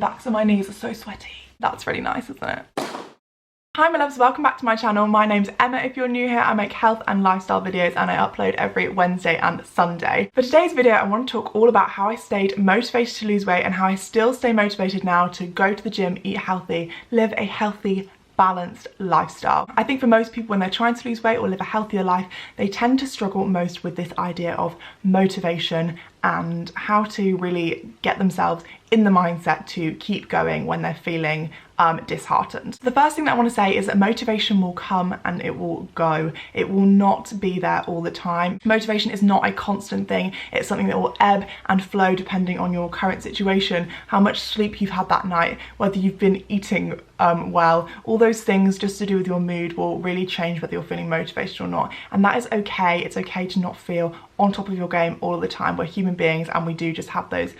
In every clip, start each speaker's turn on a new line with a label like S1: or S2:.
S1: backs of my knees are so sweaty. That's really nice, isn't it? Hi my loves, welcome back to my channel. My name's Emma. If you're new here, I make health and lifestyle videos and I upload every Wednesday and Sunday. For today's video, I want to talk all about how I stayed motivated to lose weight and how I still stay motivated now to go to the gym, eat healthy, live a healthy, balanced lifestyle. I think for most people when they're trying to lose weight or live a healthier life, they tend to struggle most with this idea of motivation and how to really get themselves in the mindset to keep going when they're feeling disheartened. The first thing that I want to say is that motivation will come and it will go. It will not be there all the time. Motivation is not a constant thing. It's something that will ebb and flow depending on your current situation, how much sleep you've had that night, whether you've been eating well. All those things just to do with your mood will really change whether you're feeling motivated or not. And that is okay. It's okay to not feel on top of your game all the time. We're human beings and we do just have those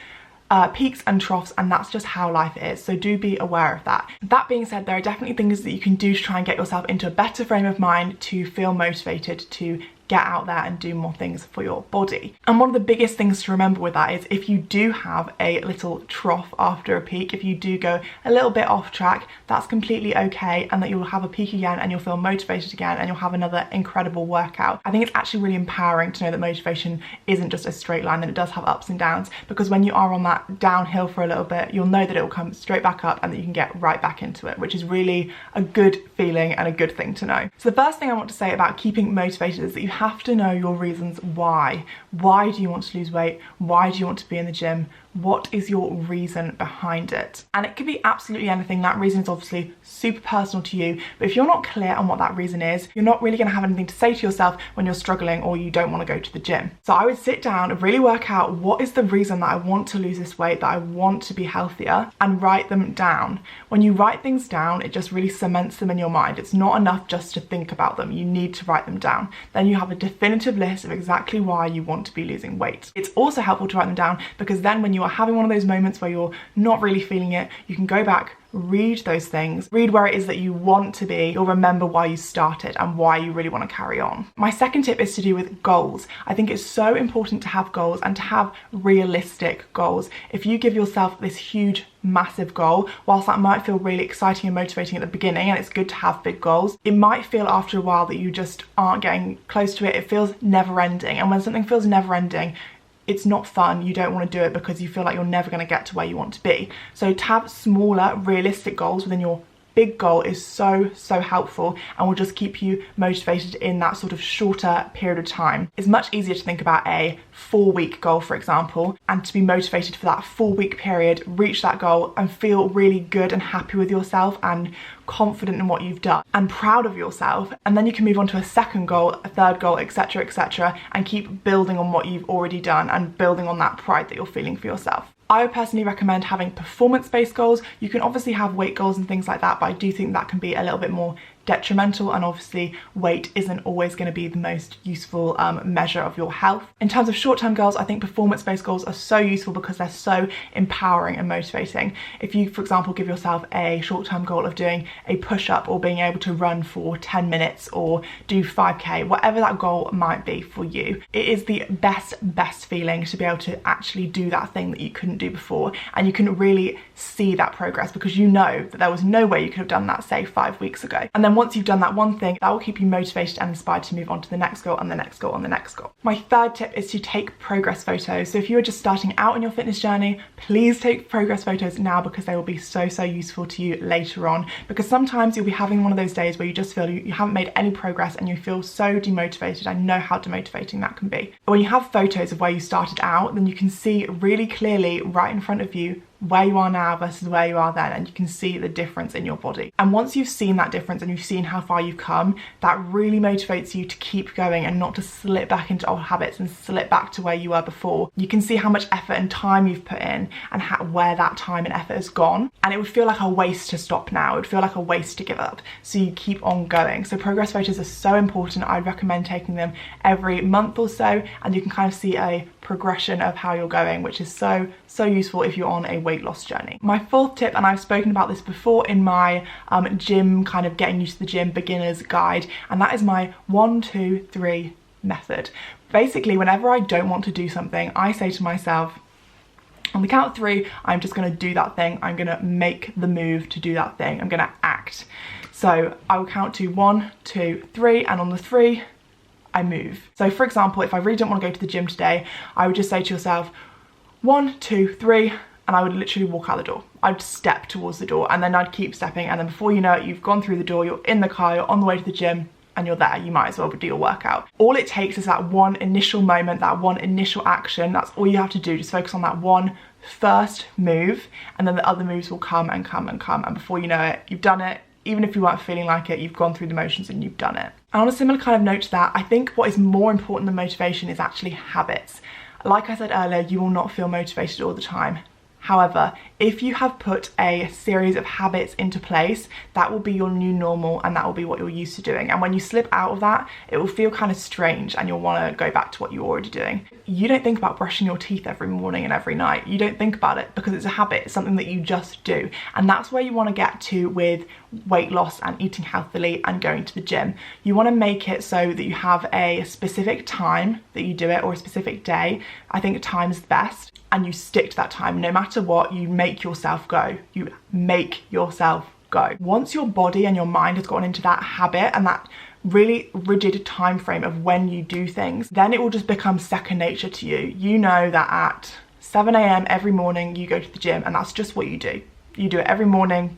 S1: peaks and troughs, and that's just how life is, so do be aware of that. That being said, there are definitely things that you can do to try and get yourself into a better frame of mind to feel motivated to get out there and do more things for your body. And one of the biggest things to remember with that is if you do have a little trough after a peak, if you do go a little bit off track, that's completely okay, and that you'll have a peak again and you'll feel motivated again and you'll have another incredible workout. I think it's actually really empowering to know that motivation isn't just a straight line, that it does have ups and downs, because when you are on that downhill for a little bit, you'll know that it will come straight back up and that you can get right back into it, which is really a good feeling and a good thing to know. So the first thing I want to say about keeping motivated is that you have to know your reasons why. Why do you want to lose weight? Why do you want to be in the gym? What is your reason behind it? And it could be absolutely anything. That reason is obviously super personal to you, but if you're not clear on what that reason is, you're not really going to have anything to say to yourself when you're struggling or you don't want to go to the gym. So I would sit down and really work out what is the reason that I want to lose this weight, that I want to be healthier, and write them down. When you write things down, it just really cements them in your mind. It's not enough just to think about them. You need to write them down. Then you have a definitive list of exactly why you want to be losing weight. It's also helpful to write them down because then when you are having one of those moments where you're not really feeling it, you can go back, read those things, read where it is that you want to be. You'll remember why you started and why you really want to carry on. My second tip is to do with goals. I think it's so important to have goals and to have realistic goals. If you give yourself this huge, massive goal, whilst that might feel really exciting and motivating at the beginning, and it's good to have big goals, it might feel after a while that you just aren't getting close to it. It feels never ending. And when something feels never ending, it's not fun. You don't want to do it because you feel like you're never going to get to where you want to be. So to have smaller, realistic goals within your big goal is so helpful and will just keep you motivated in that sort of shorter period of time. It's much easier to think about a 4-week goal, for example, and to be motivated for that 4-week period, reach that goal and feel really good and happy with yourself and confident in what you've done and proud of yourself. And then you can move on to a second goal, a third goal, etc., and keep building on what you've already done and building on that pride that you're feeling for yourself. I would personally recommend having performance-based goals. You can obviously have weight goals and things like that, but I do think that can be a little bit more detrimental, and obviously weight isn't always going to be the most useful measure of your health. In terms of short-term goals, I think performance-based goals are so useful because they're so empowering and motivating. If you, for example, give yourself a short-term goal of doing a push-up or being able to run for 10 minutes or do 5k, whatever that goal might be for you, it is the best feeling to be able to actually do that thing that you couldn't do before, and you can really see that progress because you know that there was no way you could have done that, say, 5 weeks ago. And then once you've done that one thing, that will keep you motivated and inspired to move on to the next goal and the next goal and the next goal. My third tip is to take progress photos. So if you're just starting out on your fitness journey, please take progress photos now because they will be so useful to you later on. Because sometimes you'll be having one of those days where you just feel you haven't made any progress and you feel so demotivated. I know how demotivating that can be. But when you have photos of where you started out, then you can see really clearly right in front of you where you are now versus where you are then, and you can see the difference in your body. And once you've seen that difference and you've seen how far you've come, that really motivates you to keep going and not to slip back into old habits and slip back to where you were before. You can see how much effort and time you've put in and where that time and effort has gone, and it would feel like a waste to stop now. It would feel like a waste to give up, so you keep on going. So progress photos are so important. I'd recommend taking them every month or so, and you can kind of see a progression of how you're going, which is so useful if you're on a weight loss journey. My fourth tip, and I've spoken about this before in my gym, kind of getting used to the gym beginner's guide, and that is my 1, 2, 3 method. Basically, whenever I don't want to do something, I say to myself, On the count of 3, I'm just going to do that thing. I'm going to make the move to do that thing. I'm going to act. So I will count to 1, 2, 3, and on the 3, I move. So for example, if I really don't want to go to the gym today, I would just say to yourself, 1, 2, 3, and I would literally walk out the door. I'd step towards the door, and then I'd keep stepping, and then before you know it, you've gone through the door, you're in the car, you're on the way to the gym, and you're there. You might as well do your workout. All it takes is that one initial moment, that one initial action. That's all you have to do. Just focus on that one first move, and then the other moves will come and come and come, and before you know it, you've done it. Even if you weren't feeling like it, you've gone through the motions and you've done it. And on a similar kind of note to that, I think what is more important than motivation is actually habits. Like I said earlier, you will not feel motivated all the time. However, if you have put a series of habits into place, that will be your new normal, and that will be what you're used to doing. And when you slip out of that, it will feel kind of strange and you'll want to go back to what you're already doing. You don't think about brushing your teeth every morning and every night. You don't think about it because it's a habit. It's something that you just do. And that's where you want to get to with weight loss and eating healthily and going to the gym. You want to make it so that you have a specific time that you do it, or a specific day. I think time is best. And you stick to that time. No matter what, you make yourself go. You make yourself go. Once your body and your mind has gotten into that habit and that really rigid time frame of when you do things, then it will just become second nature to you. You know that at 7 a.m. every morning you go to the gym, and that's just what you do. You do it every morning.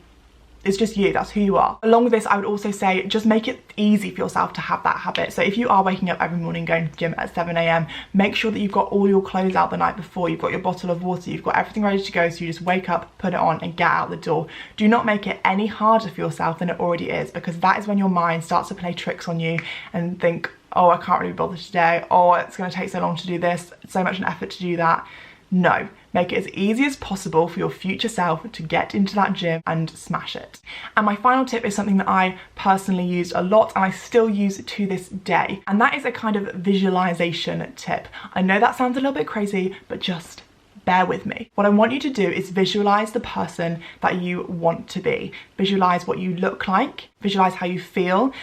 S1: It's just you, that's who you are. Along with this, I would also say just make it easy for yourself to have that habit. So if you are waking up every morning going to the gym at 7 a.m, make sure that you've got all your clothes out the night before, you've got your bottle of water, you've got everything ready to go, so you just wake up, put it on and get out the door. Do not make it any harder for yourself than it already is, because that is when your mind starts to play tricks on you and think, oh, I can't really bother today, oh, it's gonna take so long to do this, it's so much an effort to do that. No, make it as easy as possible for your future self to get into that gym and smash it. And my final tip is something that I personally used a lot and I still use to this day. And that is a kind of visualization tip. I know that sounds a little bit crazy, but just bear with me. What I want you to do is visualize the person that you want to be. Visualize what you look like, visualize how you feel,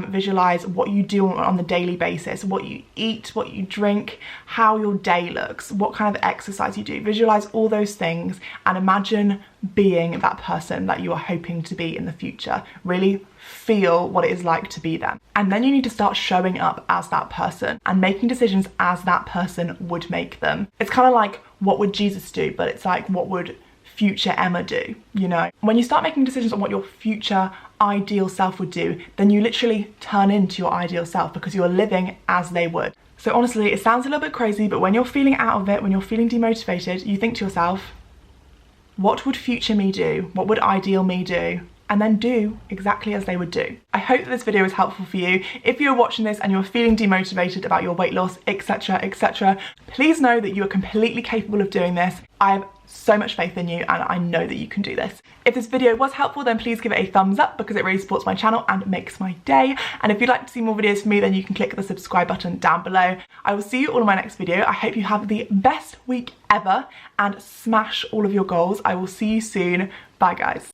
S1: visualize what you do on the daily basis, what you eat, what you drink, how your day looks, what kind of exercise you do. Visualize all those things and imagine being that person that you are hoping to be in the future. Really feel what it is like to be them. And then you need to start showing up as that person and making decisions as that person would make them. It's kind of like, what would Jesus do? But it's like, what would future Emma do? You know, when you start making decisions on what your future ideal self would do, then you literally turn into your ideal self because you're living as they would. So honestly, it sounds a little bit crazy, but when you're feeling out of it, when you're feeling demotivated, you think to yourself, what would future me do? What would ideal me do? And then do exactly as they would do. I hope that this video was helpful for you. If you're watching this and you're feeling demotivated about your weight loss, etc, etc, please know that you are completely capable of doing this. I have so much faith in you and I know that you can do this. If this video was helpful, then please give it a thumbs up because it really supports my channel and makes my day. And if you'd like to see more videos from me, then you can click the subscribe button down below. I will see you all in my next video. I hope you have the best week ever and smash all of your goals. I will see you soon. Bye guys.